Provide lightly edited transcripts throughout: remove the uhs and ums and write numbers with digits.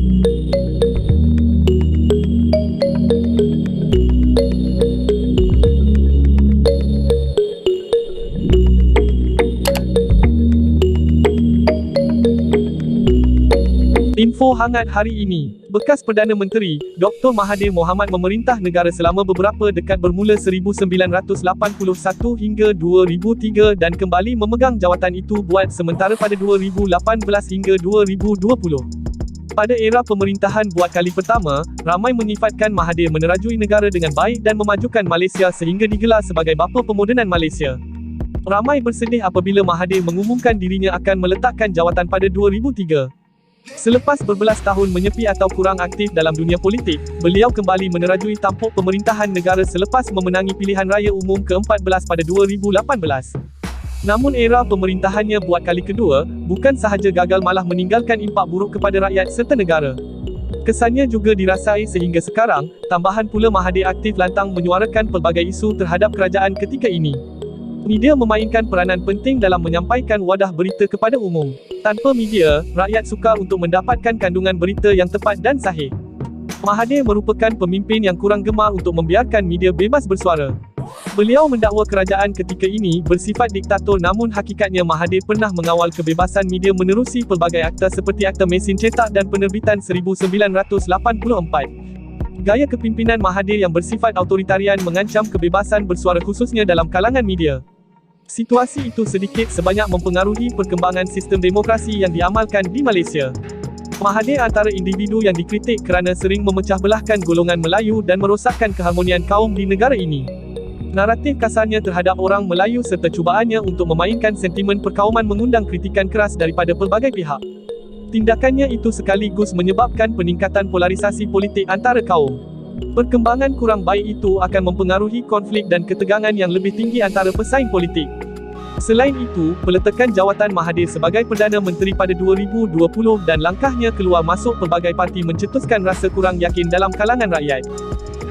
Info hangat hari ini. Bekas Perdana Menteri, Dr. Mahathir Mohamad memerintah negara selama beberapa dekad bermula 1981 hingga 2003 dan kembali memegang jawatan itu buat sementara pada 2018 hingga 2020. Pada era pemerintahan buat kali pertama, ramai menyifatkan Mahathir menerajui negara dengan baik dan memajukan Malaysia sehingga digelar sebagai bapa pemodenan Malaysia. Ramai bersedih apabila Mahathir mengumumkan dirinya akan meletakkan jawatan pada 2003. Selepas berbelas tahun menyepi atau kurang aktif dalam dunia politik, beliau kembali menerajui tampuk pemerintahan negara selepas memenangi pilihan raya umum ke-14 pada 2018. Namun era pemerintahannya buat kali kedua, bukan sahaja gagal malah meninggalkan impak buruk kepada rakyat serta negara. Kesannya juga dirasai sehingga sekarang, tambahan pula Mahathir aktif lantang menyuarakan pelbagai isu terhadap kerajaan ketika ini. Media memainkan peranan penting dalam menyampaikan wadah berita kepada umum. Tanpa media, rakyat sukar untuk mendapatkan kandungan berita yang tepat dan sahih. Mahathir merupakan pemimpin yang kurang gemar untuk membiarkan media bebas bersuara. Beliau mendakwa kerajaan ketika ini bersifat diktator, namun hakikatnya Mahathir pernah mengawal kebebasan media menerusi pelbagai akta seperti Akta Mesin Cetak dan Penerbitan 1984. Gaya kepimpinan Mahathir yang bersifat autoritarian mengancam kebebasan bersuara khususnya dalam kalangan media. Situasi itu sedikit sebanyak mempengaruhi perkembangan sistem demokrasi yang diamalkan di Malaysia. Mahathir antara individu yang dikritik kerana sering memecah belahkan golongan Melayu dan merosakkan keharmonian kaum di negara ini. Naratif kasarnya terhadap orang Melayu serta cubaannya untuk memainkan sentimen perkauman mengundang kritikan keras daripada pelbagai pihak. Tindakannya itu sekaligus menyebabkan peningkatan polarisasi politik antara kaum. Perkembangan kurang baik itu akan mempengaruhi konflik dan ketegangan yang lebih tinggi antara pesaing politik. Selain itu, peletakan jawatan Mahathir sebagai Perdana Menteri pada 2020 dan langkahnya keluar masuk pelbagai parti mencetuskan rasa kurang yakin dalam kalangan rakyat.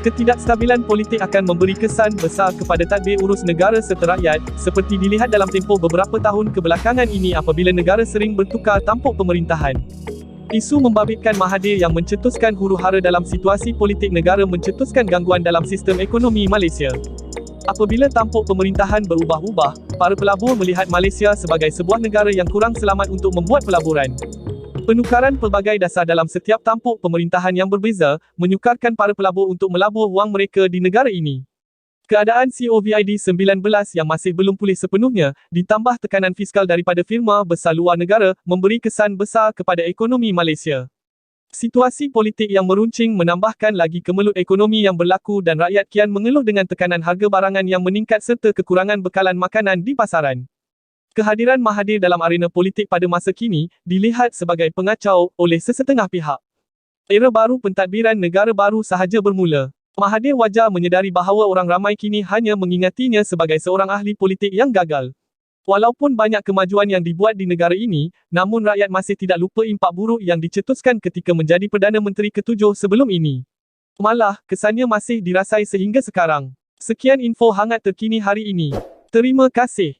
Ketidakstabilan politik akan memberi kesan besar kepada tadbir urus negara serta rakyat, seperti dilihat dalam tempoh beberapa tahun kebelakangan ini apabila negara sering bertukar tampuk pemerintahan. Isu membabitkan Mahathir yang mencetuskan huru-hara dalam situasi politik negara mencetuskan gangguan dalam sistem ekonomi Malaysia. Apabila tampuk pemerintahan berubah-ubah, para pelabur melihat Malaysia sebagai sebuah negara yang kurang selamat untuk membuat pelaburan. Penukaran pelbagai dasar dalam setiap tampuk pemerintahan yang berbeza, menyukarkan para pelabur untuk melabur wang mereka di negara ini. Keadaan COVID-19 yang masih belum pulih sepenuhnya, ditambah tekanan fiskal daripada firma besar luar negara, memberi kesan besar kepada ekonomi Malaysia. Situasi politik yang meruncing menambahkan lagi kemelut ekonomi yang berlaku dan rakyat kian mengeluh dengan tekanan harga barangan yang meningkat serta kekurangan bekalan makanan di pasaran. Kehadiran Mahathir dalam arena politik pada masa kini, dilihat sebagai pengacau oleh sesetengah pihak. Era baru pentadbiran negara baru sahaja bermula. Mahathir wajar menyedari bahawa orang ramai kini hanya mengingatinya sebagai seorang ahli politik yang gagal. Walaupun banyak kemajuan yang dibuat di negara ini, namun rakyat masih tidak lupa impak buruk yang dicetuskan ketika menjadi Perdana Menteri ke-7 sebelum ini. Malah, kesannya masih dirasai sehingga sekarang. Sekian info hangat terkini hari ini. Terima kasih.